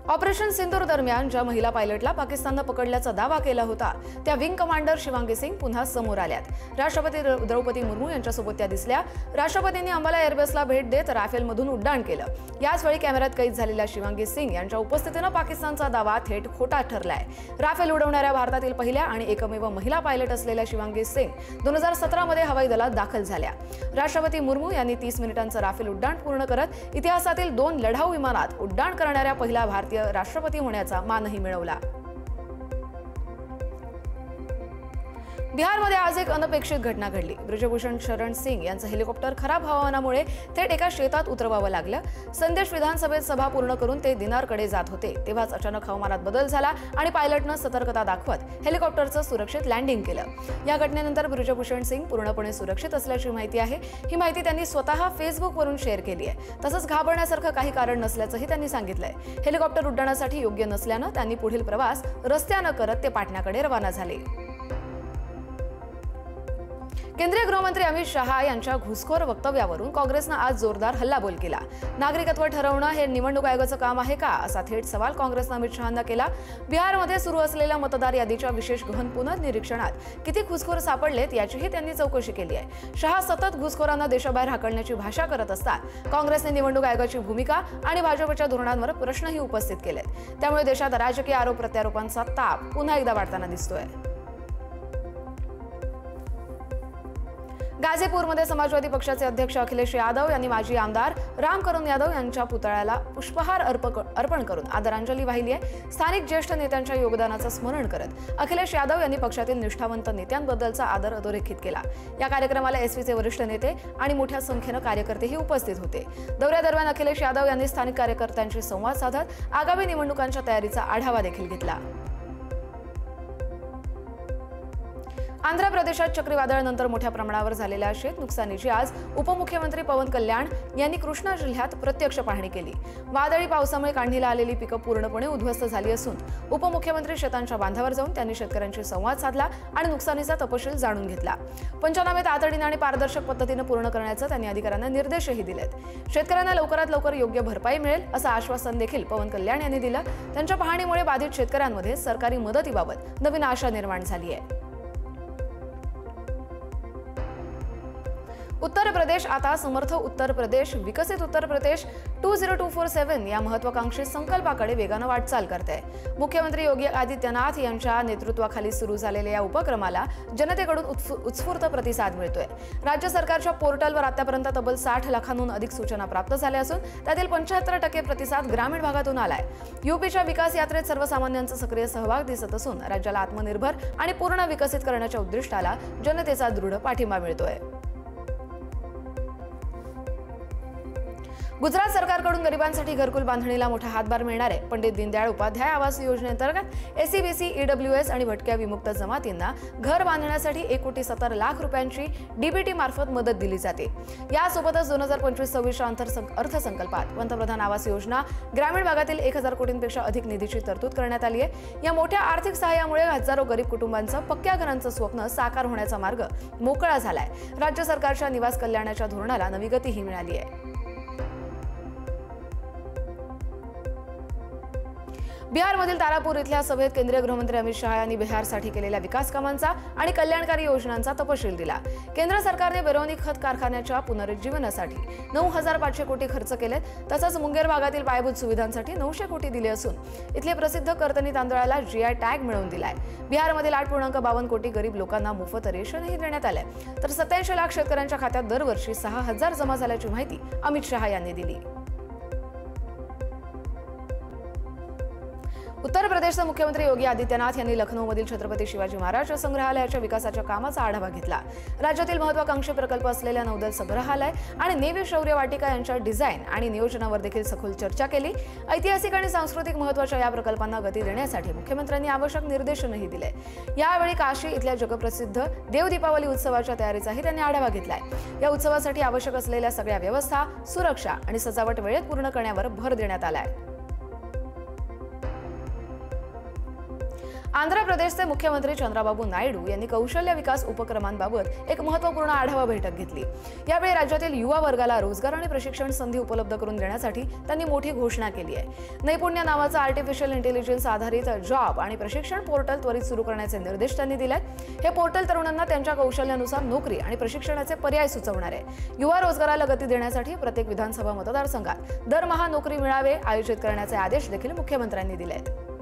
Operation सिंदूर दरम्यान ज्या महिला पायलटला पाकिस्ताननं पकडल्याचा दावा केला होता त्या विंग कमांडर शिवांगी सिंग पुन्हा समोर आल्यात। राष्ट्रपती द्रौपदी मुर्मू यांच्यासोबत त्या दिसल्या। राष्ट्रपतींनी अंबाला एअरबेसला भेट देत राफेलमधून उड्डाण केलं। याच वेळी कॅमेऱ्यात कैद झालेल्या शिवांगी सिंग यांच्या उपस्थितीनं पाकिस्तानचा दावा थेट खोटा ठरलाय। राफेल उडवणाऱ्या भारतातील पहिल्या आणि एकमेव महिला पायलट असलेल्या शिवांगी सिंग 2017 मध्ये हवाई दलात दाखल झाल्या। राष्ट्रपती मुर्मू यांनी 30 मिनिटांचं राफेल उड्डाण पूर्ण करत इतिहासातील 2 लढाऊ विमानात उड्डाण करणाऱ्या पहिला भारतीय राष्ट्रपती होण्याचा मानही मिळवला। बिहारमध्ये आज एक अनपेक्षित घटना घडली। ब्रजभूषण शरण सिंग यांचं हेलिकॉप्टर खराब हवामानामुळे थेट एका शेतात उतरवावं लागलं। संदेश विधानसभेत सभा पूर्ण करून ते दिनारकडे जात होते तेव्हाच अचानक हवामानात बदल झाला आणि पायलटनं सतर्कता दाखवत हेलिकॉप्टरचं सुरक्षित लँडिंग केलं। या घटनेनंतर ब्रजभूषण सिंग पूर्णपणे सुरक्षित असल्याची माहिती आहे। ही माहिती त्यांनी स्वतः फेसबुकवरून शेअर केली आहे। तसंच घाबरण्यासारखं काही कारण नसल्याचंही त्यांनी सांगितलंय। हेलिकॉप्टर उड्डाणासाठी योग्य नसल्यानं त्यांनी पुढील प्रवास रस्त्यानं करत ते पाटण्याकडे रवाना झाले। केंद्रीय गृहमंत्री अमित शहा यांच्या घुसखोर वक्तव्यावरून काँग्रेसनं आज जोरदार हल्लाबोल केला। नागरिकत्व ठरवणं हे निवडणूक आयोगाचं काम आहे का असा थेट सवाल काँग्रेसनं अमित शहांना केला। बिहारमध्ये सुरू असलेल्या मतदार यादीच्या विशेष गहन पुनर्निरीक्षणात किती घुसखोर सापडलेत याचीही त्यांनी चौकशी केली आहे। शहा सतत घुसखोरांना देशाबाहेर हाकलण्याची भाषा करत असतात काँग्रेसने निवडणूक आयोगाची भूमिका आणि भाजपच्या धोरणांवर प्रश्नही उपस्थित केलेत। त्यामुळे देशात राजकीय आरोप प्रत्यारोपांचा ताप पुन्हा एकदा वाढताना दिसतोय। गाझीपूरमध्ये समाजवादी पक्षाचे अध्यक्ष अखिलेश यादव यांनी माजी आमदार रामकरण यादव यांच्या पुतळ्याला पुष्पहार अर्पण करून आदरांजली वाहिली आहे। स्थानिक ज्येष्ठ नेत्यांच्या योगदानाचं स्मरण करत अखिलेश यादव यांनी पक्षातील निष्ठावंत नेत्यांबद्दलचा आदर अधोरेखित केला। या कार्यक्रमाला एसपीचे वरिष्ठ नेते आणि मोठ्या संख्येनं कार्यकर्तेही उपस्थित होते। दौऱ्यादरम्यान अखिलेश यादव यांनी स्थानिक कार्यकर्त्यांशी संवाद साधत आगामी निवडणुकांच्या तयारीचा आढावा देखील घेतला। आंध्र प्रदेशात चक्रीवादळानंतर मोठ्या प्रमाणावर झालेल्या शेत नुकसानीची आज उपमुख्यमंत्री पवन कल्याण यांनी कृष्णा जिल्ह्यात प्रत्यक्ष पाहणी केली। वादळी पावसामुळे काढणीला आलेली पिकं पूर्णपणे उद्ध्वस्त झाली असून उपमुख्यमंत्री शेतांच्या बांधावर जाऊन त्यांनी शेतकऱ्यांशी संवाद साधला आणि नुकसानीचा तपशील जाणून घेतला। पंचनामे तातडीने आणि पारदर्शक पद्धतीने पूर्ण करण्याचे त्यांनी अधिकाऱ्यांना निर्देशही दिलेत। शेतकऱ्यांना लवकरात लवकर योग्य भरपाई मिळेल असं आश्वासन देखील पवन कल्याण यांनी दिलं। त्यांच्या पाहणीमुळे बाधित शेतकऱ्यांमध्ये सरकारी मदतीबाबत नवीन आशा निर्माण झाली आहे। उत्तर प्रदेश आता समर्थ उत्तर प्रदेश विकसित उत्तर प्रदेश 20247 या महत्वाकांक्षी संकल्पाकडे वेगानं वाटचाल करते। मुख्यमंत्री योगी आदित्यनाथ यांच्या नेतृत्वाखाली सुरू झालेल्या या उपक्रमाला जनतेकडून उत्स्फूर्त प्रतिसाद मिळतोय। राज्य सरकारच्या पोर्टलवर आतापर्यंत तब्बल 60 लाखांहून अधिक सूचना प्राप्त झाल्या असून त्यातील 75% प्रतिसाद ग्रामीण भागातून आलाय। यूपीच्या विकास यात्रेत सर्वसामान्यांचा सक्रिय सहभाग दिसत असून राज्याला आत्मनिर्भर आणि पूर्ण विकसित करण्याच्या उद्दिष्टाला जनतेचा दृढ पाठिंबा मिळतोय। गुजरात सरकारकडून गरिबांसाठी घरकुल बांधणीला मोठा हातभार मिळणार आहे। पंडित दीनदयाळ उपाध्याय आवास योजनेअंतर्गत एससीबीसी ईडब्ल्यूएस आणि भटक्या विमुक्त जमातींना घर बांधण्यासाठी 1,70 लाख रुपयांची डीबीटी मार्फत मदत दिली जाते। यासोबतच 2025-26च्या अर्थसंकल्पात पंतप्रधान आवास योजना ग्रामीण भागातील 1,000 कोटींपेक्षा अधिक निधीची तरतूद करण्यात आली आहे। या मोठ्या आर्थिक सहाय्यामुळे हजारो गरीब कुटुंबांचं पक्क्या घरांचं स्वप्न साकार होण्याचा मार्ग मोकळा झालाय। राज्य सरकारच्या निवास कल्याणाच्या धोरणाला नवी गतीही मिळाली आहे। बिहारमधील तारापूर इथल्या सभेत केंद्रीय गृहमंत्री अमित शहा यांनी बिहारसाठी केलेल्या विकास कामांचा आणि कल्याणकारी योजनांचा तपशील दिला। केंद्र सरकारने बेरोनी खत कारखान्याच्या पुनरुज्जीवनासाठी 9,500 कोटी खर्च केलेत। तसंच मुंगेर भागातील पायाभूत सुविधांसाठी 900 कोटी दिले असून इथले प्रसिद्ध करतनी तांदळाला जीआय टॅग मिळवून दिलाय। बिहारमधील 8.52 कोटी गरीब लोकांना मोफत रेशनही देण्यात आलंय। तर 87 लाख शेतकऱ्यांच्या खात्यात दरवर्षी 6,000 जमा झाल्याची माहिती अमित शहा यांनी दिली। उत्तर प्रदेशचे मुख्यमंत्री योगी आदित्यनाथ यांनी लखनौमधील छत्रपती शिवाजी महाराज संग्रहालयाच्या विकासाच्या कामाचा आढावा घेतला। राज्यातील महत्वाकांक्षी प्रकल्प असलेल्या नौदल संग्रहालय आणि नेव्ही शौर्य वाटिका यांच्या डिझाईन आणि नियोजनावर देखील सखोल चर्चा केली। ऐतिहासिक आणि सांस्कृतिक महत्त्वाच्या या प्रकल्पांना गती देण्यासाठी मुख्यमंत्र्यांनी आवश्यक निर्देशनही दिले। यावेळी काशी इथल्या जगप्रसिद्ध देव दीपावली उत्सवाच्या तयारीचाही त्यांनी आढावा घेतलाय। या उत्सवासाठी आवश्यक असलेल्या सगळ्या व्यवस्था, सुरक्षा आणि सजावट वेळेत पूर्ण करण्यावर भर देण्यात आलाय। आंध्र प्रदेशचे मुख्यमंत्री चंद्राबाबू नायडू यांनी कौशल्य विकास उपक्रमांबाबत एक महत्त्वपूर्ण आढावा बैठक घेतली। यावेळी राज्यातील युवा वर्गाला रोजगार आणि प्रशिक्षण संधी उपलब्ध करून देण्यासाठी त्यांनी मोठी घोषणा केली आहे। नैपुण्य नावाचं आर्टिफिशियल इंटेलिजन्स आधारित जॉब आणि प्रशिक्षण पोर्टल त्वरित सुरू करण्याचे निर्देश त्यांनी दिलेत। हे पोर्टल तरुणांना त्यांच्या कौशल्यानुसार नोकरी आणि प्रशिक्षणाचे पर्याय सुचवणार आहे। युवा रोजगाराला गती देण्यासाठी प्रत्येक विधानसभा मतदारसंघात दरमहा नोकरी मेळावे आयोजित करण्याचे आदेश देखील मुख्यमंत्र्यांनी दिले आहेत।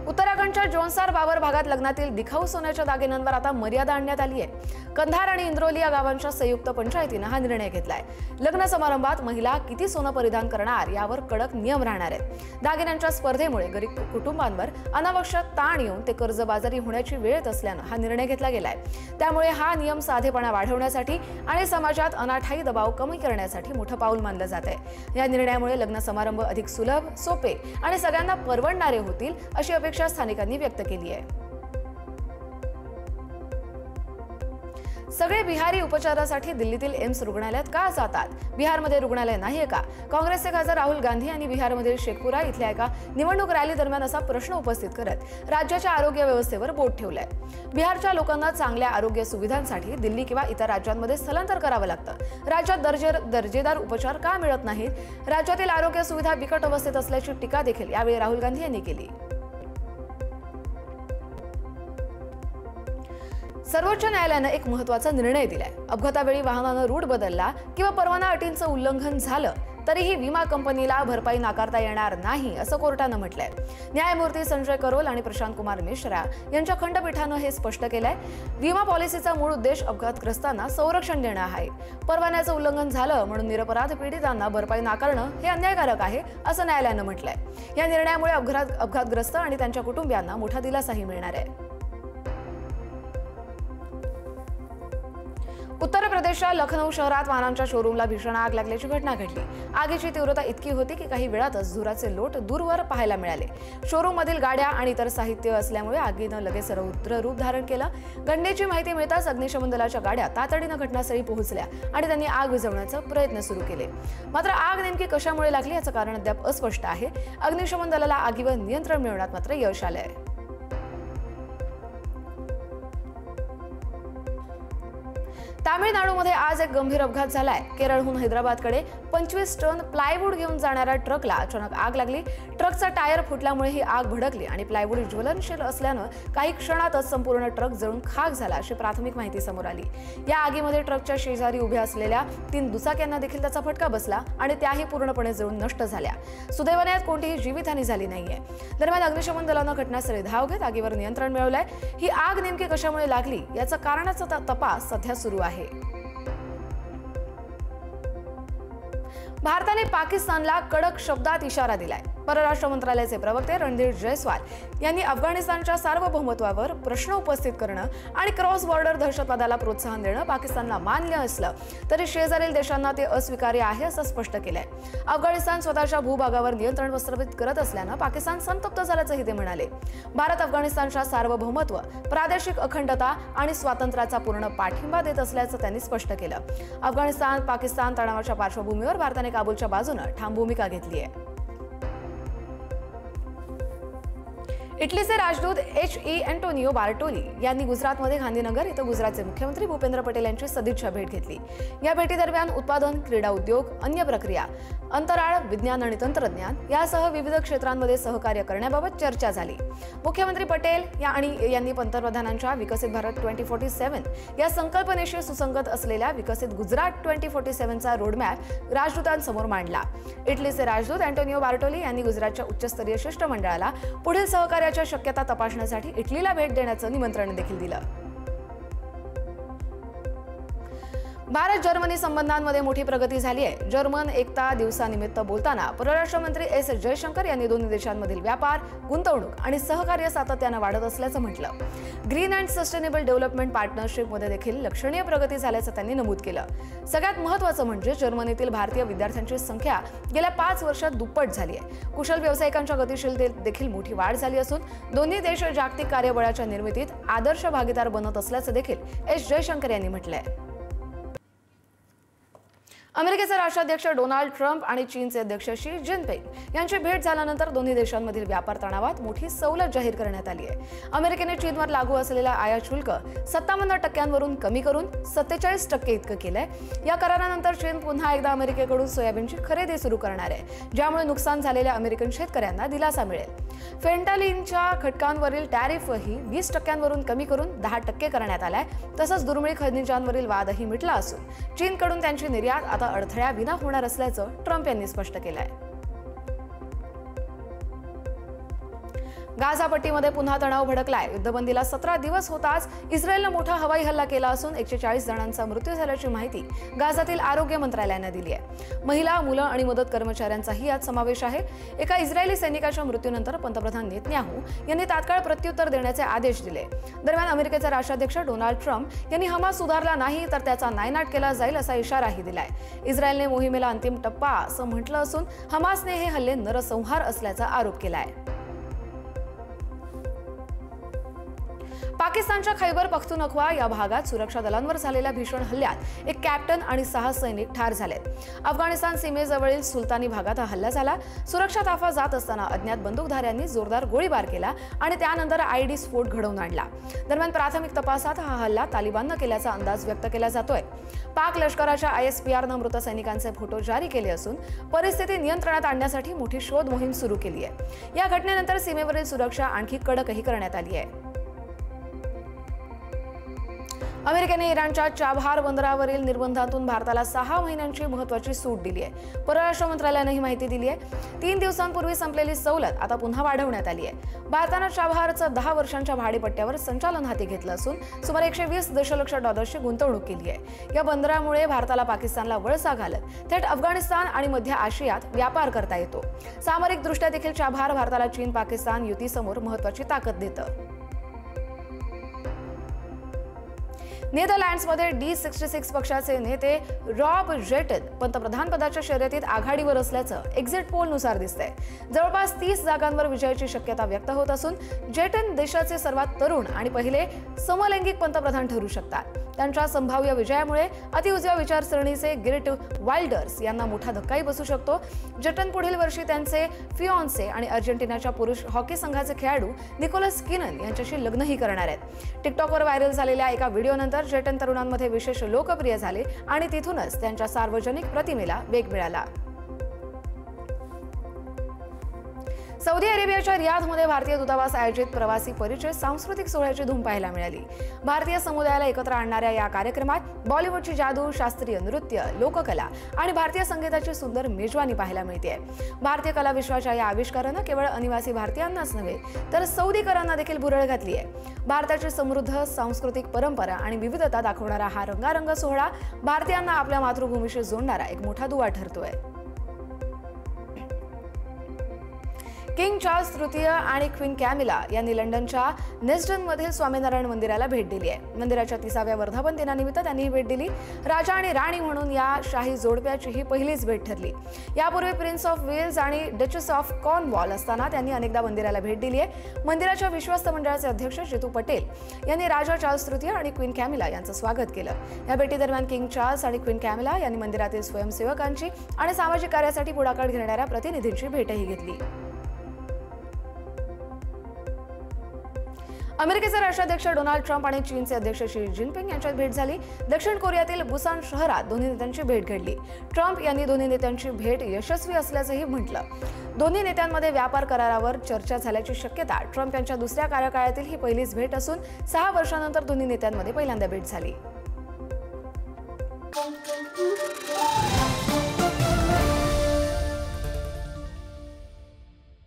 उत्तराखंडच्या जोन्सार बावर भागात लग्नातील दिखाऊ सोन्याच्या दागिन्यांवर आता मर्यादा आणण्यात आली आहे। कंधार आणि इंद्रोली या गावांच्या संयुक्त पंचायतीने हा निर्णय घेतलाय। लग्न समारंभात महिला किती सोनं परिधान करणार यावर कडक नियम राहणार आहेत। दागिन्यांच्या स्पर्धेमुळे गरीब कुटुंबांवर अनावश्यक ताण येऊन ते कर्जबाजारी होण्याची वेळ येत असल्यानं हा निर्णय घेतला गेलाय। त्यामुळे हा नियम साधेपणा वाढवण्यासाठी आणि समाजात अनाठायी दबाव कमी करण्यासाठी मोठं पाऊल मानलं जात आहे। या निर्णयामुळे लग्न समारंभ अधिक सुलभ, सोपे आणि सगळ्यांना परवडणारे होतील अशी अपेक्षा स्थानिकांनी व्यक्त केली आहे। सगळे बिहारी उपचारासाठी दिल्लीतील एम्स रुग्णालयात का जातात? बिहारमध्ये रुग्णालय नाहीये का? काँग्रेसचे खासदार राहुल गांधी यांनी बिहारमधील शेखपुरा इथल्या एका निवडणूक रॅली दरम्यान असा प्रश्न उपस्थित करत राज्याच्या आरोग्य व्यवस्थेवर बोट ठेवलंय। बिहारच्या लोकांना चांगल्या आरोग्य सुविधांसाठी दिल्ली किंवा इतर राज्यांमध्ये स्थलांतर करावं लागतं। राज्यात दर्जेदार उपचार का मिळत नाहीत? राज्यातील आरोग्य सुविधा बिकट अवस्थेत असल्याची टीका देखील यावेळी राहुल गांधी यांनी केली। सर्वोच्च न्यायालयानं एक महत्त्वाचा निर्णय दिलाय। अपघातावेळी वाहनानं रूट बदलला किंवा परवाना अटींचं उल्लंघन झालं तरीही विमा कंपनीला भरपाई नाकारता येणार नाही असं कोर्टानं म्हटलंय। न्यायमूर्ती संजय करोल आणि प्रशांत कुमार मिश्रा यांच्या खंडपीठानं हे स्पष्ट केलंय। विमा पॉलिसीचा मूळ उद्देश अपघातग्रस्तांना संरक्षण देणं आहे। परवान्याचं उल्लंघन झालं म्हणून निरपराध पीडितांना भरपाई नाकारणं हे अन्यायकारक आहे असं न्यायालयानं म्हटलंय। या निर्णयामुळे अपघातग्रस्त आणि त्यांच्या कुटुंबियांना मोठा दिलासाही मिळणार आहे। उत्तर प्रदेशच्या लखनौ शहरात वाहनांच्या शोरूमला भीषण आग लागल्याची घटना घडली। आगीची तीव्रता इतकी होती की काही वेळातच धुराचे लोट दूरवर पाहायला मिळाले। शोरूम मधील गाड्या आणि इतर साहित्य असल्यामुळे आगीनं लगेच रौद्र रूप धारण केलं। घटनेची माहिती मिळताच अग्निशमन दलाच्या गाड्या तातडीनं घटनास्थळी पोहोचल्या आणि त्यांनी आग विझवण्याचा प्रयत्न सुरू केले। मात्र आग नेमकी कशामुळे लागली याचं कारण अद्याप अस्पष्ट आहे। अग्निशमन दलाला आगीवर नियंत्रण मिळवण्यात मात्र यश आलंय। तामिळनाडूमध्ये आज एक गंभीर अपघात झालाय। केरळहून हैदराबादकडे 25 टन प्लायवूड घेऊन जाणाऱ्या ट्रकला अचानक आग लागली। ट्रकचा टायर फुटल्यामुळे ही आग भडकली आणि प्लायवूड ज्वलनशील असल्यानं काही क्षणातच संपूर्ण ट्रक जळून खाक झाला अशी प्राथमिक माहिती समोर आली। या आगीमध्ये ट्रकच्या शेजारी उभ्या असलेल्या 3 दुचाक्यांना देखील त्याचा फटका बसला आणि त्याही पूर्णपणे जळून नष्ट झाल्या। सुदैवाने यात कोणतीही जीवितहानी झाली नाहीये। दरम्यान अग्निशमन दलानं घटनास्थळी धाव घेत आगीवर नियंत्रण मिळवलंय। ही आग नेमकी कशामुळे लागली याचा कारणाचा तपास सध्या सुरू आहे। भारताने पाकिस्तानला कडक शब्दात इशारा दिलाय। परराष्ट्र मंत्रालयाचे प्रवक्ते रणधीर जयस्वाल यांनी अफगाणिस्तानच्या सार्वभौमत्वावर प्रश्न उपस्थित करणं आणि क्रॉस बॉर्डर दहशतवादाला प्रोत्साहन देणं पाकिस्तानला मान्य असलं तरी शेजारील देशांना ते अस्वीकार्य आहे असं स्पष्ट केलंय। अफगाणिस्तान स्वतःच्या भूभागावर नियंत्रण प्रस्थापित करत असल्यानं पाकिस्तान संतप्त झाल्याचंही ते म्हणाले। भारत अफगाणिस्तानच्या सार्वभौमत्व, प्रादेशिक अखंडता आणि स्वातंत्र्याचा पूर्ण पाठिंबा देत असल्याचं त्यांनी स्पष्ट केलं। अफगाणिस्तान पाकिस्तान तणावाच्या पार्श्वभूमीवर भारताने काबूलच्या बाजूने ठाम भूमिका घेतली आहे। इटलीचे राजदूत H.E. अँटोनियो बार्टोली यांनी गुजरातमध्ये गांधीनगर इथं गुजरातचे मुख्यमंत्री भूपेंद्र पटेल यांची सदिच्छा भेट घेतली। या भेटीदरम्यान उत्पादन, क्रीडा उद्योग, अन्य प्रक्रिया, अंतराळ, विज्ञान आणि तंत्रज्ञान यासह विविध क्षेत्रांमध्ये सहकार्य करण्याबाबत चर्चा झाली। मुख्यमंत्री पटेल यांनी पंतप्रधानांच्या विकसित भारत 2047 या संकल्पनेशी सुसंगत असलेल्या विकसित गुजरात 2047चा रोडमॅप राजदूतांसमोर मांडला। इटलीचे राजदूत अँटोनियो बार्टोली यांनी गुजरातच्या उच्चस्तरीय शिष्टमंडळाला पुढील सहकार्याच्या शक्यता तपासण्यासाठी इटलीला भेट देण्याचं निमंत्रण देखील दिलं। भारत जर्मनी संबंधांमध्ये मोठी प्रगती झाली आहे। जर्मन एकता दिवसानिमित्त बोलताना परराष्ट्र मंत्री एस जयशंकर यांनी दोन्ही देशांमधील व्यापार, गुंतवणूक आणि सहकार्य सातत्यानं वाढत असल्याचं म्हटलं। ग्रीन अँड सस्टेनेबल डेव्हलपमेंट पार्टनरशिपमध्ये देखील लक्षणीय प्रगती झाल्याचं त्यांनी नमूद केलं। सगळ्यात महत्त्वाचं म्हणजे जर्मनीतील भारतीय विद्यार्थ्यांची संख्या गेल्या 5 वर्षात दुप्पट झाली आहे। कुशल व्यावसायिकांच्या गतिशीलतेत देखील मोठी वाढ झाली असून दोन्ही देश जागतिक कार्यबळाच्या निर्मितीत आदर्श भागीदार बनत असल्याचं देखील एस जयशंकर यांनी म्हटलंय। अमेरिकेचे राष्ट्राध्यक्ष डोनाल्ड ट्रम्प आणि चीनचे अध्यक्ष शी जिनपिंग यांची भेट झाल्यानंतर दोन्ही देशांमधील व्यापार तणावात मोठी सवलत जाहीर करण्यात आली आहे। अमेरिकेने चीनवर लागू असलेला आयात शुल्क 57% कमी करून 47% इतकं केलंय। या करारानंतर चीन पुन्हा एकदा अमेरिकेकडून सोयाबीनची खरेदी सुरू करणार आहे, ज्यामुळे नुकसान झालेल्या अमेरिकन शेतकऱ्यांना दिलासा मिळेल। फेंटालिनच्या घटकांवरील टॅरिफही 20% कमी करून 10% करण्यात आलाय। तसंच दुर्मिळ खनिजांवरील वादही मिटला असून चीनकडून त्यांची निर्यात आता अडथळ्याविना होणार असल्याचं ट्रम्प यांनी स्पष्ट केलंय। गाझा पट्टीमध्ये पुन्हा तणाव भडकलाय। युद्धबंदीला 17 दिवस होताच इस्रायलने मोठा हवाई हल्ला केला असून 140 जणांचा मृत्यू झाल्याची माहिती गाझातील आरोग्य मंत्रालयाने दिली आहे। महिला, मुलं आणि मदत कर्मचाऱ्यांचाही यात समावेश आहे। एका इस्रायली सैनिकाच्या मृत्यूनंतर पंतप्रधान नेतन्याहू यांनी तात्काळ प्रत्युत्तर देण्याचे आदेश दिले। दरम्यान अमेरिकेचे राष्ट्राध्यक्ष डोनाल्ड ट्रम्प यांनी हमास सुधारला नाही तर त्याचा नायनाट केला जाईल असा इशाराही दिलाय। इस्रायलने मोहिमेला अंतिम टप्पा असं म्हटलं असून हमासने हे हल्ले नरसंहार असल्याचा आरोप केलाय। पाकिस्तानच्या खैबर पख्तूनख्वा या भागात सुरक्षा दलांवर झालेल्या भीषण हल्ल्यात एक कॅप्टन आणि 6 सैनिक ठार झालेत। अफगाणिस्तान सीमेजवळील सुलतानी भागात हा हल्ला झाला। सुरक्षा ताफा जात असताना अज्ञात बंदूकधाऱ्यांनी जोरदार गोळीबार केला आणि त्यानंतर आयडी स्फोट घडवून आणला। दरम्यान प्राथमिक तपासात हा हल्ला तालिबाननं केल्याचा अंदाज व्यक्त केला जातोय। पाक लष्कराच्या ISPRनं मृत सैनिकांचे फोटो जारी केले असून परिस्थिती नियंत्रणात आणण्यासाठी मोठी शोध मोहीम सुरू केली आहे। या घटनेनंतर सीमेवरील सुरक्षा आणखी कडकही करण्यात आली आहे। अमेरिकेने इराणच्या चाबहार बंदरावरील निर्बंधातून भारताला 6 महिन्यांची महत्त्वाची सूट दिली आहे। परराष्ट्र मंत्रालयाने ही माहिती दिली आहे। 3 दिवसांपूर्वी संपलेली सवलत आता पुन्हा वाढवण्यात आली आहे। भारतानं चाबहारचं 10 वर्षांच्या भाडेपट्ट्यावर संचालन हाती घेतलं असून सुमारे 120 दशलक्ष डॉलर्सची गुंतवणूक केली आहे। या बंदरामुळे भारताला पाकिस्तानला वळसा घालत थेट अफगाणिस्तान आणि मध्य आशियात व्यापार करता येतो। सामरिकदृष्ट्या देखील चाबहार भारताला चीन पाकिस्तान युतीसमोर महत्त्वाची ताकद देतं। नेदरलँड्समध्ये D66 पक्षाचे नेते रॉब जेटन पंतप्रधान पदाच्या शर्यतीत आघाडीवर असल्याचं एक्झिट पोलनुसार दिसतंय। जवळपास 30 जागांवर विजयाची शक्यता व्यक्त होत असून जेटन देशाचे सर्वात तरुण आणि पहिले समलैंगिक पंतप्रधान ठरू शकतात। त्यांच्या संभाव्य विजयामुळे अतिउजव्या विचारसरणीचे गिर्ट वाइल्डर्स यांना मोठा धक्काही बसू शकतो। जेटन पुढील वर्षी त्यांचे फियोन्से आणि अर्जेंटिनाच्या पुरुष हॉकी संघाचे खेळाडू निकोलस किनन यांच्याशी लग्नही करणार आहेत। टिकटॉकवर व्हायरल झालेल्या एका व्हिडिओनंतर जेटन तरुणांमध्ये विशेष लोकप्रिय झाले आणि तिथूनच त्यांच्या सार्वजनिक प्रतिमेला वेग मिळाला। सौदी अरेबियाच्या रियाधमध्ये भारतीय दूतावास आयोजित प्रवासी परिचय सांस्कृतिक सोहळ्याची धूम पाहायला मिळाली। भारतीय समुदायाला एकत्र आणणाऱ्या या कार्यक्रमात बॉलिवूडची जादू, शास्त्रीय नृत्य, लोककला आणि भारतीय संगीताची सुंदर मेजवानी पाहायला मिळते। भारतीय कला विश्वाच्या या आविष्कारानं केवळ अनिवासी भारतीयांनाच नव्हे तर सौदीकरांना देखील भुरळ घातली आहे। भारताची समृद्ध सांस्कृतिक परंपरा आणि विविधता दाखवणारा हा रंगारंग सोहळा भारतीयांना आपल्या मातृभूमीशी जोडणारा एक मोठा दुवा ठरतोय। किंग चार्ल्स तृतीय आणि क्वीन कॅमिला यांनी लंडनच्या नेस्डनमधील स्वामीनारायण मंदिराला भेट दिली आहे। मंदिराच्या 30व्या वर्धापन दिनानिमित्त त्यांनी ही भेट दिली। राजा आणि राणी म्हणून या शाही जोडप्याची ही पहिलीच भेट ठरली। यापूर्वी प्रिन्स ऑफ वेल्स आणि डचेस ऑफ कॉर्नवॉल असताना त्यांनी अनेकदा मंदिराला भेट दिली आहे। मंदिराच्या विश्वस्त मंडळाचे अध्यक्ष जितू पटेल यांनी राजा चार्ल्स तृतीय आणि क्वीन कॅमिला यांचं स्वागत केलं। या भेटीदरम्यान किंग चार्ल्स आणि क्वीन कॅमिला यांनी मंदिरातील स्वयंसेवकांची आणि सामाजिक कार्यासाठी पुढाकार घेणाऱ्या प्रतिनिधींची भेटही घेतली। अमेरिकेचे राष्ट्राध्यक्ष डोनाल्ड ट्रम्प आणि चीनचे अध्यक्ष शी जिनपिंग यांच्यात भेट झाली। दक्षिण कोरियातील बुसान शहरात दोन्ही नेत्यांची भेट घडली। ट्रम्प यांनी दोन्ही नेत्यांची भेट यशस्वी असल्याचंही म्हटलं। दोन्ही नेत्यांमध्ये व्यापार करारावर चर्चा झाल्याची शक्यता। ट्रम्प यांच्या दुसऱ्या कार्यकाळातील ही पहिलीच भेट असून 6 वर्षांनंतर दोन्ही नेत्यांमध्ये पहिल्यांदा भेट झाली।